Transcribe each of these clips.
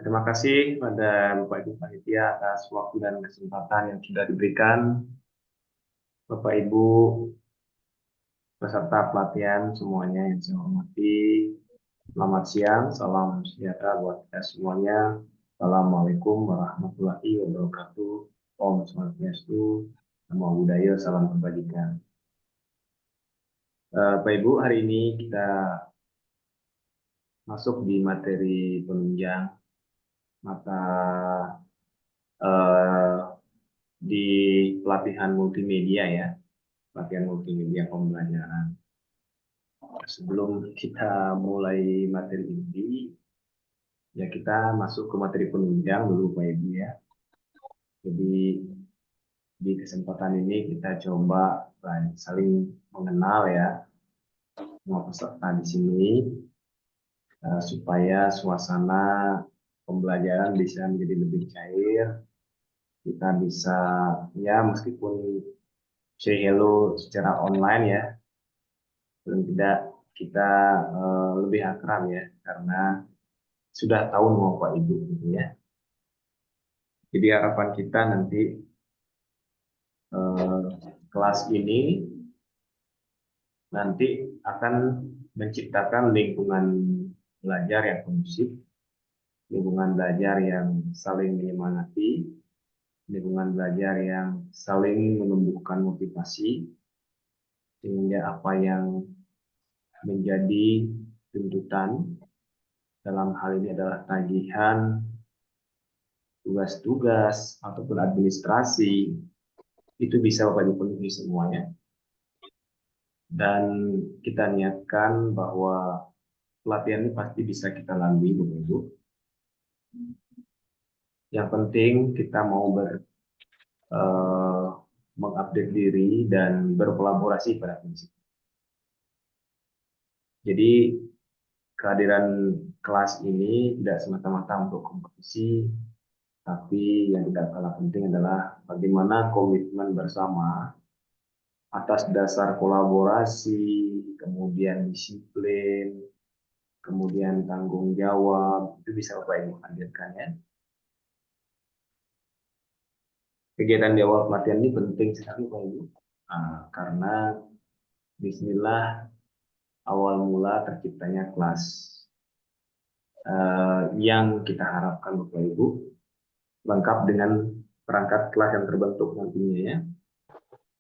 Terima kasih pada Bapak Ibu Panitia atas waktu dan kesempatan yang sudah diberikan. Bapak Ibu peserta pelatihan semuanya yang saya hormati. Selamat siang, salam sejahtera buat kita semuanya. Assalamualaikum warahmatullahi wabarakatuh. Om Swastiastu, Namo Buddhaya, salam kebajikan. Bapak Ibu, hari ini kita masuk di materi penunjang mata eh, di pelatihan multimedia ya, pelatihan multimedia pembelajaran. Sebelum kita mulai materi ini, ya kita masuk ke materi penunjang dulu Pak Ibu ya. Jadi di kesempatan ini kita coba saling mengenal ya semua peserta di sini supaya suasana pembelajaran bisa menjadi lebih cair. Kita bisa ya meskipun say hello secara online ya, paling tidak kita lebih akrab ya karena sudah tahu nama Pak Ibu gitu ya. Jadi harapan kita nanti eh, kelas ini nanti akan menciptakan lingkungan belajar yang kondusif, lingkungan belajar yang saling menyemangati, lingkungan belajar yang saling menumbuhkan motivasi, sehingga apa yang menjadi tuntutan dalam hal ini adalah tagihan, tugas-tugas, ataupun administrasi, itu bisa Bapak Ibu penuhi semuanya. Dan kita niatkan bahwa pelatihan ini pasti bisa kita lalui, Bapak Ibu. Yang penting kita mau mengupdate diri dan berkolaborasi pada prinsip. Jadi kehadiran kelas ini tidak semata-mata untuk kompetisi, tapi yang tidak kalah penting adalah bagaimana komitmen bersama atas dasar kolaborasi, kemudian disiplin, kemudian tanggung jawab, itu bisa Bapak Ibu hadirkan ya. Kegiatan di awal pelatihan ini penting sekali Bapak Ibu, karena bismillah awal mula terciptanya kelas yang kita harapkan Bapak Ibu lengkap dengan perangkat kelas yang terbentuk nantinya ya,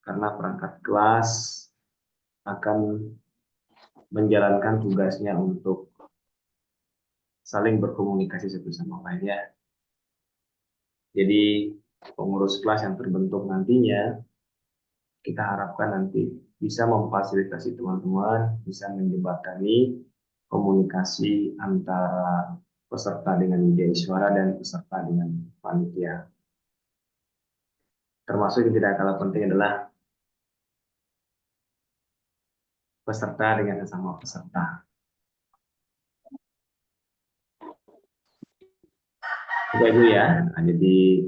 karena perangkat kelas akan menjalankan tugasnya untuk saling berkomunikasi satu sama lain ya. Jadi pengurus kelas yang terbentuk nantinya kita harapkan nanti bisa memfasilitasi teman-teman, bisa menjembatani komunikasi antara peserta dengan media iswara dan peserta dengan panitia. Termasuk yang tidak kalah penting adalah peserta dengan sesama peserta. Bapak Ibu ya, jadi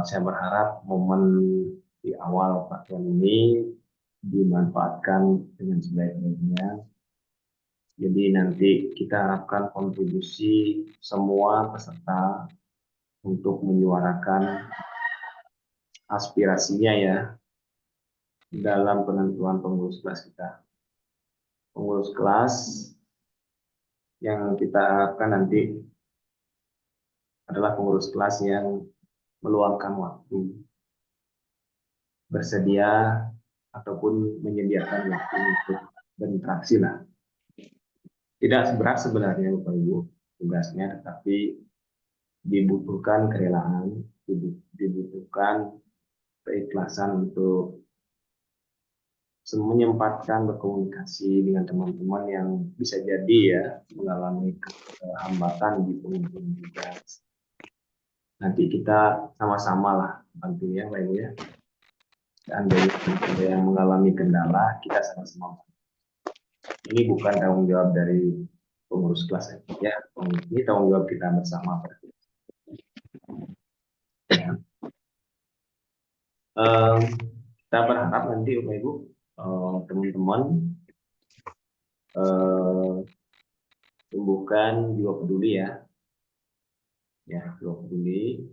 saya berharap momen di awal pelatihan ini dimanfaatkan dengan sebaik-baiknya. Jadi nanti kita harapkan kontribusi semua peserta untuk menyuarakan aspirasinya ya dalam penentuan pengurus kelas kita. Pengurus kelas yang kita harapkan nanti adalah pengurus kelas yang meluangkan waktu, bersedia ataupun menyediakan waktu untuk berinteraksi lah. Tidak seberat sebenarnya Bapak Ibu tugasnya, tetapi dibutuhkan kerelaan, dibutuhkan keikhlasan untuk menyempatkan berkomunikasi dengan teman-teman yang bisa jadi ya mengalami hambatan di penghubung tugas. Nanti kita sama-sama lah bantu ya Pak Ibu ya. Seandainya ada yang mengalami kendala, kita sama-sama. Ini bukan tanggung jawab dari pengurus kelas ya, ini tanggung jawab kita bersama. Kita berharap nanti Bapak Ibu teman-teman tumbuhkan jiwa peduli ya ya 2 peduli.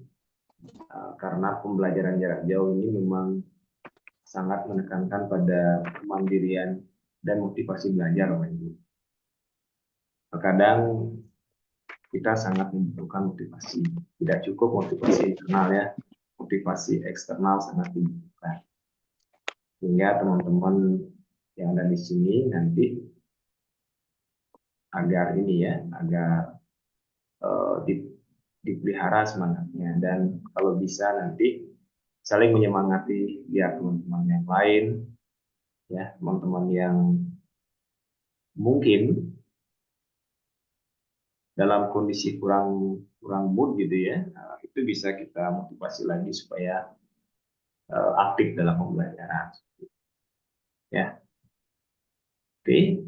Karena pembelajaran jarak jauh ini memang sangat menekankan pada kemandirian dan motivasi belajar, Bapak Ibu. Terkadang kita sangat membutuhkan motivasi. Tidak cukup motivasi internal ya, motivasi eksternal sangat dibutuhkan. Sehingga teman-teman yang ada di sini nanti agar ini ya, agar dipelihara semangatnya, dan kalau bisa nanti saling menyemangati ya teman-teman yang lain, ya teman-teman yang mungkin dalam kondisi kurang mood gitu ya, itu bisa kita motivasi lagi supaya aktif dalam pembelajaran ya. Oke,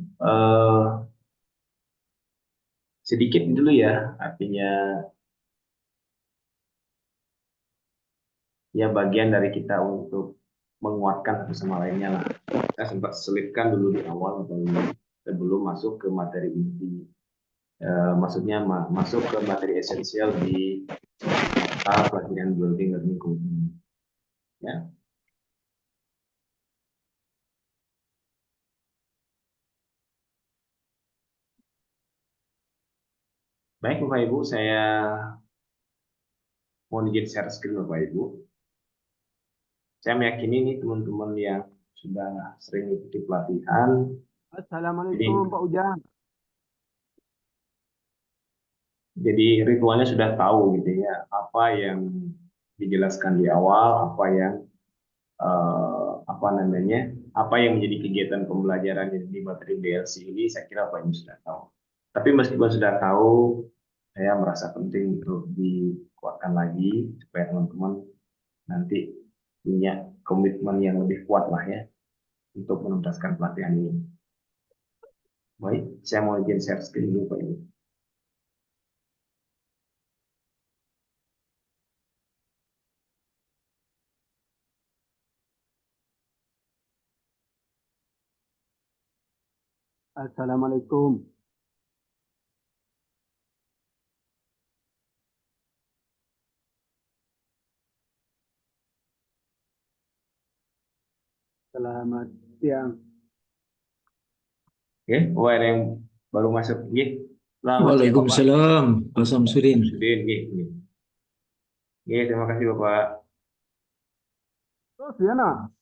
sedikit dulu ya, artinya ya bagian dari kita untuk menguatkan satu sama lainnya lah. Saya sempat selipkan dulu di awal sebelum masuk ke materi inti. Maksudnya masuk ke materi esensial di pelatihan building learning community. Ya. Baik Bapak Ibu, saya mau izin share screen Bapak Ibu. Saya meyakini ini teman-teman yang sudah sering ikuti pelatihan. Assalamualaikum Pak Ujang. Jadi ritualnya sudah tahu gitu ya, apa yang dijelaskan di awal, apa yang apa yang menjadi kegiatan pembelajaran di materi BLC ini, saya kira Pak Ibu sudah tahu. Tapi meskipun sudah tahu, saya merasa penting untuk dikuatkan lagi supaya teman-teman nanti punya komitmen yang lebih kuat lah ya untuk menuntaskan pelatihan ini. Baik, saya mau izin share screen dulu Pak Ibu. Assalamualaikum. Selamat siang. Oke, ada yang baru masuk. Oke. Waalaikumsalam, Pak Samsudin. Oke, terima kasih Bapak. Oh, Siana.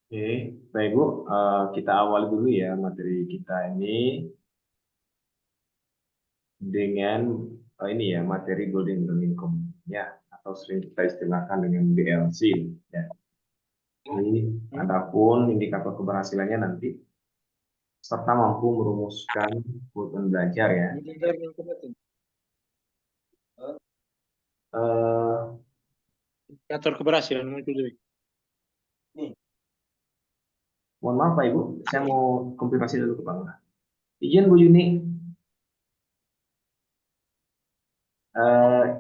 Oke, Bapak Ibu, kita awali dulu ya materi kita ini dengan ini ya, materi building learning community ya, atau sering kita istilahkan dengan BLC ya. Jadi adapun indikator keberhasilannya nanti serta mampu merumuskan kebutuhan belajar ya. Indikator keberhasilan muncul dulu. Mohon maaf Pak Ibu, saya mau konfirmasi dulu ke Pak Lurah. Izin Bu Yuni,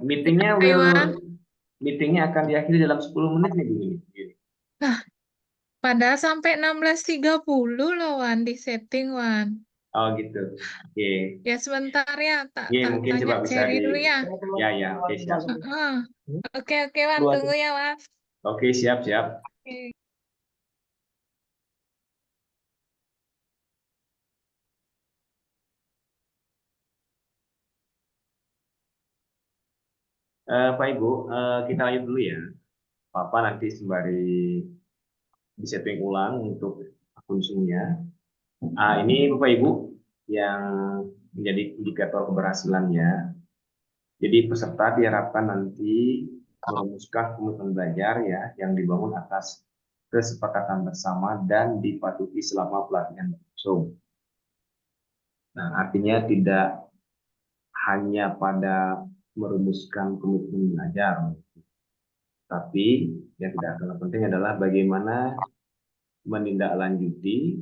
meetingnya akan diakhiri dalam 10 menit nih Bu Yuni. Nah, padahal sampai 16.30 loh Wan di setting Wan. Oh gitu. Oke. Ya sebentar ya, tak Mungkin tanya coba bisa Cherry dulu ya. Ya, oke siap. Oke Wan, tunggu ya Wan. Oke, siap. Oke. Pak Ibu, kita lanjut dulu ya. Papa nanti sembari disetting ulang untuk akun Zoom-nya. Ini Bapak Ibu yang menjadi indikator keberhasilannya. Jadi peserta diharapkan nanti merumuskan komitmen belajar ya yang dibangun atas kesepakatan bersama dan dipatuhi selama pelatihan berlangsung. Nah, artinya tidak hanya pada merumuskan komitmen belajar. Tapi yang tidak kalah penting adalah bagaimana menindaklanjuti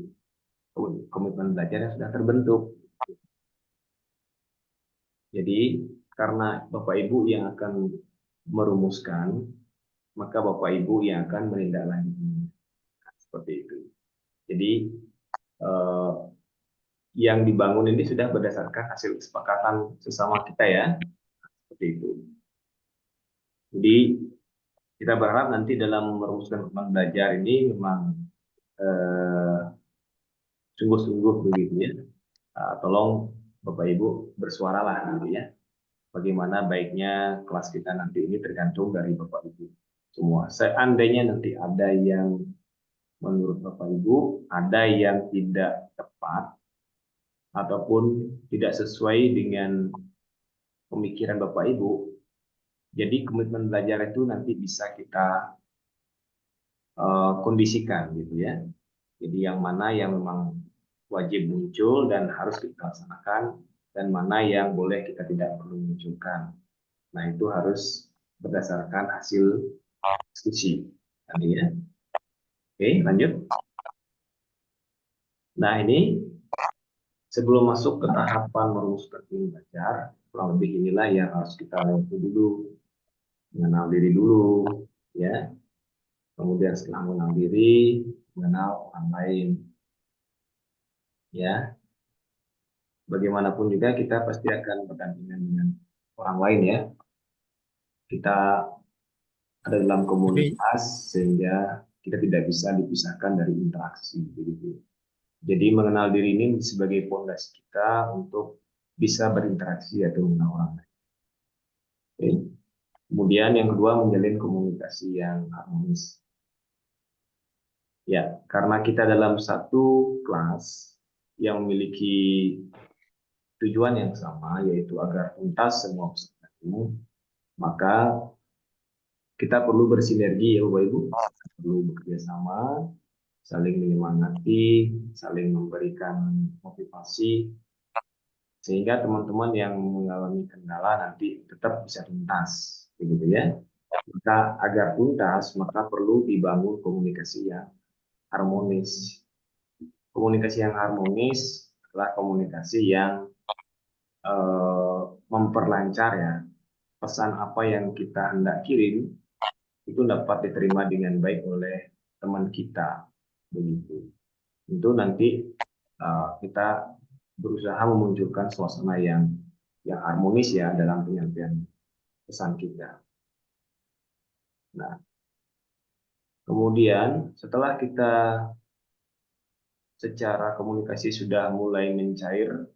komitmen belajar yang sudah terbentuk. Jadi karena Bapak Ibu yang akan merumuskan, maka Bapak Ibu yang akan menindaklanjuti. Seperti itu. Jadi yang dibangun ini sudah berdasarkan hasil kesepakatan sesama kita ya. Seperti itu. Jadi kita berharap nanti dalam merumuskan komitmen belajar ini memang sungguh-sungguh begitu ya. Tolong Bapak Ibu bersuaralah gitu ya. Bagaimana baiknya kelas kita nanti ini tergantung dari Bapak Ibu semua. Seandainya nanti ada yang menurut Bapak Ibu ada yang tidak tepat ataupun tidak sesuai dengan pemikiran Bapak Ibu, jadi komitmen belajar itu nanti bisa kita kondisikan gitu ya. Jadi yang mana yang memang wajib muncul dan harus kita laksanakan, dan mana yang boleh kita tidak perlu munculkan. Nah itu harus berdasarkan hasil diskusi tadi ya. Oke, lanjut. Nah ini sebelum masuk ke tahapan merumuskan komitmen belajar, kurang lebih inilah yang harus kita lakukan dulu. Mengenal diri dulu, ya. Kemudian setelah mengenal diri, mengenal orang lain, ya. Bagaimanapun juga kita pasti akan berdampingan dengan orang lain, ya. Kita ada dalam komunitas sehingga kita tidak bisa dipisahkan dari interaksi, begitu. Jadi mengenal diri ini sebagai fondasi kita untuk bisa berinteraksi atau mengenal orang lain. Oke. Kemudian yang kedua, menjalin komunikasi yang harmonis. Ya, karena kita dalam satu kelas yang memiliki tujuan yang sama, yaitu agar tuntas semua peserta umum, maka kita perlu bersinergi ya Bapak Ibu, perlu bekerja sama, saling menyemangati, saling memberikan motivasi, sehingga teman-teman yang mengalami kendala nanti tetap bisa tuntas, begitu ya. Maka agar tuntas, maka perlu dibangun komunikasi yang harmonis. Komunikasi yang harmonis adalah komunikasi yang memperlancar ya, pesan apa yang kita hendak kirim itu dapat diterima dengan baik oleh teman kita, begitu. Itu nanti kita berusaha memunculkan suasana yang harmonis ya dalam penyampaian pesan kita. Nah, kemudian setelah kita secara komunikasi sudah mulai mencair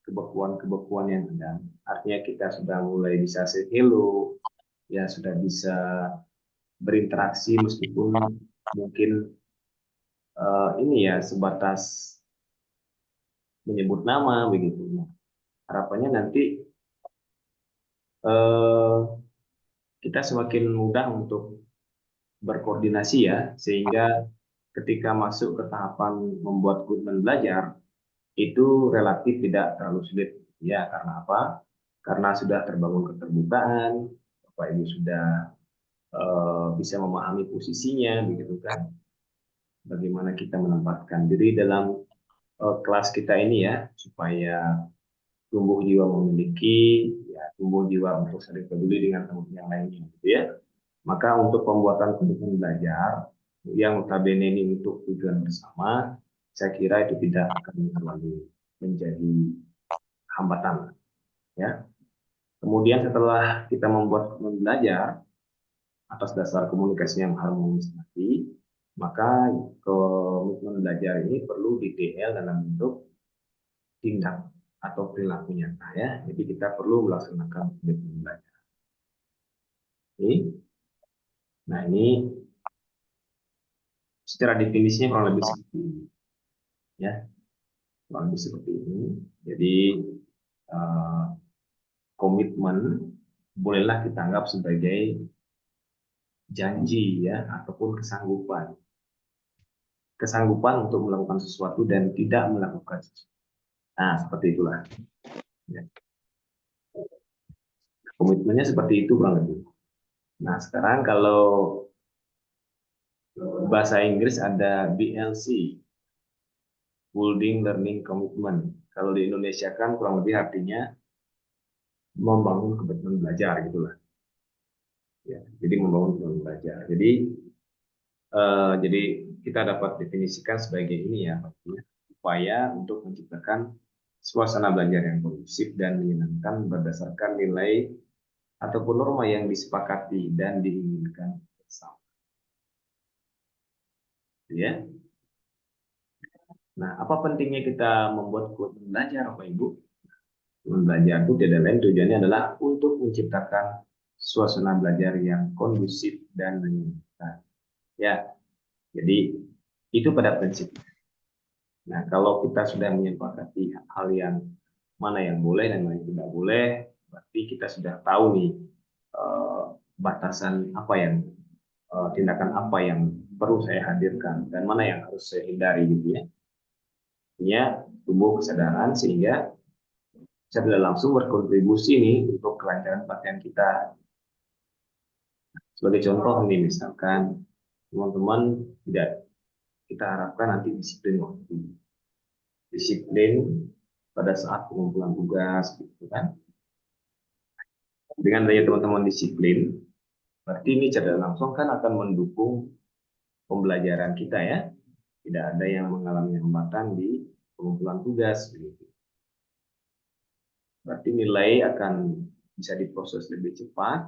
kebekuan-kebekuan yang ada, artinya kita sudah mulai bisa say hello, ya sudah bisa berinteraksi meskipun mungkin ini ya sebatas menyebut nama begitu. Nah, harapannya nanti kita semakin mudah untuk berkoordinasi ya, sehingga ketika masuk ke tahapan membuat komitmen belajar itu relatif tidak terlalu sulit ya. Karena apa? Karena sudah terbangun keterbukaan, Bapak Ibu sudah bisa memahami posisinya begitu kan, bagaimana kita menempatkan diri dalam kelas kita ini ya, supaya tumbuh jiwa memiliki, ya, tumbuh jiwa untuk saling peduli dengan teman yang lainnya, gitu ya. Maka untuk pembuatan komitmen belajar yang notabene ini untuk tujuan bersama, saya kira itu tidak akan terlalu menjadi hambatan, ya. Kemudian setelah kita membuat komitmen belajar atas dasar komunikasi yang harmonis tadi, maka komitmen belajar ini perlu di-TL dalam bentuk tindak atau perilaku nyata ya. Jadi kita perlu melaksanakan komitmen belajar. Oke. Nah ini secara definisinya kurang lebih seperti ini. Ya, kurang lebih seperti ini. Jadi komitmen bolehlah kita anggap sebagai janji ya, ataupun kesanggupan. Kesanggupan untuk melakukan sesuatu dan tidak melakukan sesuatu. Nah, seperti itulah. Ya. Komitmennya seperti itu kurang lebih. Nah, sekarang kalau bahasa Inggris ada BLC, Building Learning Commitment. Kalau di Indonesia kan kurang lebih artinya membangun komitmen belajar gitulah. Ya, jadi membangun komitmen belajar. Jadi kita dapat definisikan sebagai ini ya, artinya upaya untuk menciptakan suasana belajar yang kondusif dan menyenangkan berdasarkan nilai ataupun norma yang disepakati dan diinginkan bersama. Ya. Nah, apa pentingnya kita membuat komitmen belajar, Bapak Ibu? Komitmen belajar itu tidak lain tujuannya adalah untuk menciptakan suasana belajar yang kondusif dan menyenangkan. Ya, jadi itu pada prinsipnya. Nah, kalau kita sudah menyepakati hal yang mana yang boleh dan mana yang tidak boleh, berarti kita sudah tahu nih batasan apa yang tindakan apa yang perlu saya hadirkan dan mana yang harus saya hindari gitu ya. Artinya tumbuh kesadaran sehingga bisa tidak langsung berkontribusi nih untuk kelancaran pelatihan kita. Sebagai contoh nih misalkan teman-teman tidak kita harapkan nanti disiplin waktu, disiplin pada saat pengumpulan tugas gitu kan. Dengan daya teman-teman disiplin, berarti ini secara langsung kan akan mendukung pembelajaran kita ya. Tidak ada yang mengalami hambatan di pengumpulan tugas. Gitu. Berarti nilai akan bisa diproses lebih cepat.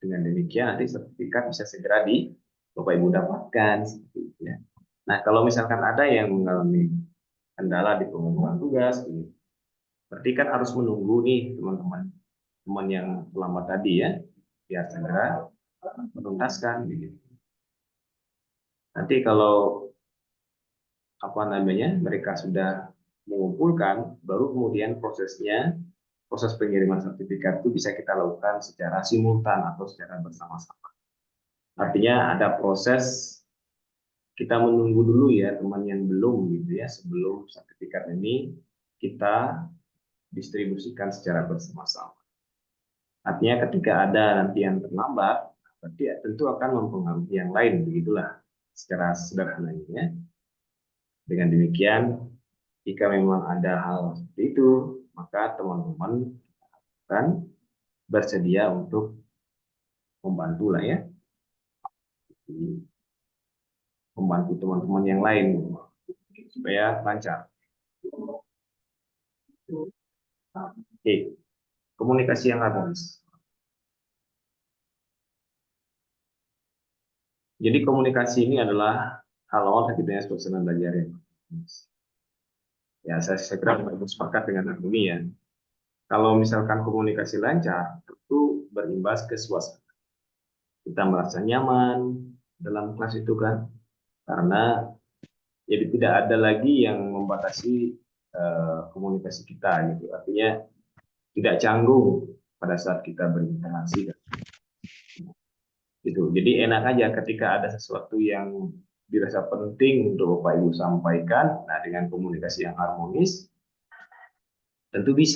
Dengan demikian nanti sertifikat bisa segera di Bapak Ibu dapatkan. Seperti itu ya. Nah kalau misalkan ada yang mengalami kendala di pengumpulan tugas, gitu, berarti kan harus menunggu nih teman-teman yang lambat tadi ya, biar segera menuntaskan. Gitu. Nanti kalau mereka sudah mengumpulkan, baru kemudian proses pengiriman sertifikat itu bisa kita lakukan secara simultan atau secara bersama-sama. Artinya ada proses kita menunggu dulu ya teman yang belum gitu ya, sebelum sertifikat ini kita distribusikan secara bersama-sama. Artinya ketika ada nanti yang terlambat, berarti tentu akan mempengaruhi yang lain, begitulah secara sederhananya ya. Dengan demikian, jika memang ada hal seperti itu, maka teman-teman akan bersedia untuk membantu lah ya, membantu teman-teman yang lain supaya lancar. Oke, komunikasi yang harmonis. Jadi komunikasi ini adalah hal awal sebetulnya suasana belajar yang harmonis. Ya, saya kira harus sepakat dengan ini ya. Kalau misalkan komunikasi lancar, tentu berimbas ke suasana. Kita merasa nyaman dalam kelas itu kan, karena jadi tidak ada lagi yang membatasi komunikasi kita gitu. Artinya tidak canggung pada saat kita berinteraksi. Gitu. Jadi enak aja ketika ada sesuatu yang dirasa penting untuk Bapak Ibu sampaikan, nah dengan komunikasi yang harmonis, tentu bisa